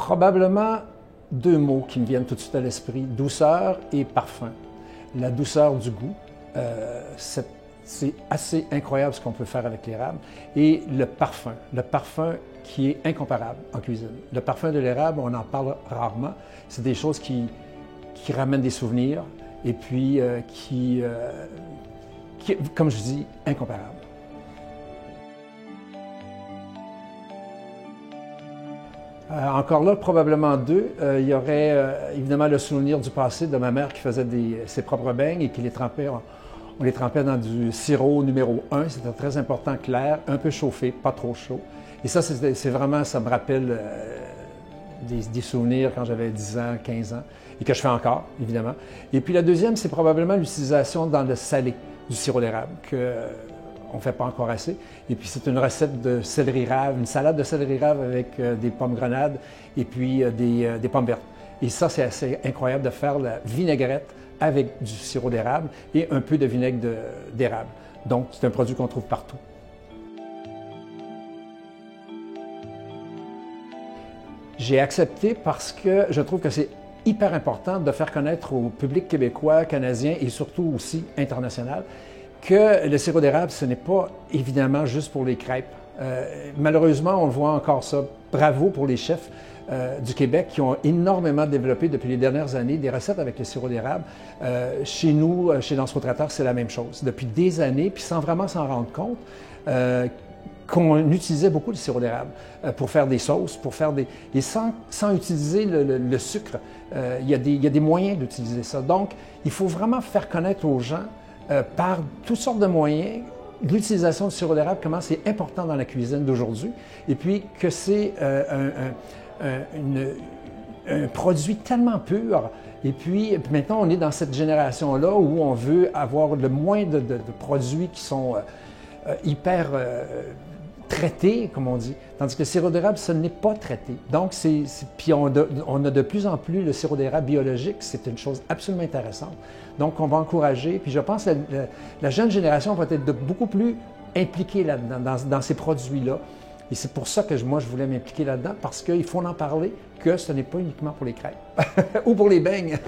Probablement deux mots qui me viennent tout de suite à l'esprit, douceur et parfum. La douceur du goût, c'est assez incroyable ce qu'on peut faire avec l'érable. Et le parfum qui est incomparable en cuisine. Le parfum de l'érable, on en parle rarement. C'est des choses qui ramènent des souvenirs et puis qui, comme je dis, incomparables. Encore là, probablement deux. Il y aurait évidemment le souvenir du passé de ma mère qui faisait ses propres beignes et qui les trempait. On les trempait dans du sirop numéro 1. C'était très important, clair, un peu chauffé, pas trop chaud. Et ça, c'est vraiment, ça me rappelle des souvenirs quand j'avais 10 ans, 15 ans, et que je fais encore, évidemment. Et puis la deuxième, c'est probablement l'utilisation dans le salé du sirop d'érable, qu'on ne fait pas encore assez. Et puis c'est une recette de céleri rave, une salade de céleri rave avec des pommes grenades et puis des pommes vertes. Et ça, c'est assez incroyable de faire la vinaigrette avec du sirop d'érable et un peu de vinaigre d'érable. Donc, c'est un produit qu'on trouve partout. J'ai accepté parce que je trouve que c'est hyper important de faire connaître au public québécois, canadien et surtout aussi international que le sirop d'érable, ce n'est pas évidemment juste pour les crêpes. Malheureusement, on voit encore ça. Bravo pour les chefs du Québec qui ont énormément développé depuis les dernières années des recettes avec le sirop d'érable. Chez nous, chez Dans Votre Traiteur, c'est la même chose. Depuis des années, puis sans vraiment s'en rendre compte, qu'on utilisait beaucoup le sirop d'érable pour faire des sauces, pour faire et sans utiliser le sucre. Il y a des moyens d'utiliser ça. Donc, il faut vraiment faire connaître aux gens par toutes sortes de moyens l'utilisation du sirop d'érable, comment c'est important dans la cuisine d'aujourd'hui, et puis que c'est un produit tellement pur. Et puis maintenant, on est dans cette génération-là où on veut avoir le moins de produits qui sont hyper traités, comme on dit. Tandis que le sirop d'érable, ce n'est pas traité. Donc, puis on a de plus en plus le sirop d'érable biologique. C'est une chose absolument intéressante. Donc, on va encourager. Puis je pense que la jeune génération va être beaucoup plus impliquée là-dedans, dans ces produits-là. Et c'est pour ça que moi, je voulais m'impliquer là-dedans, parce qu'il faut en parler, que ce n'est pas uniquement pour les crêpes ou pour les beignes.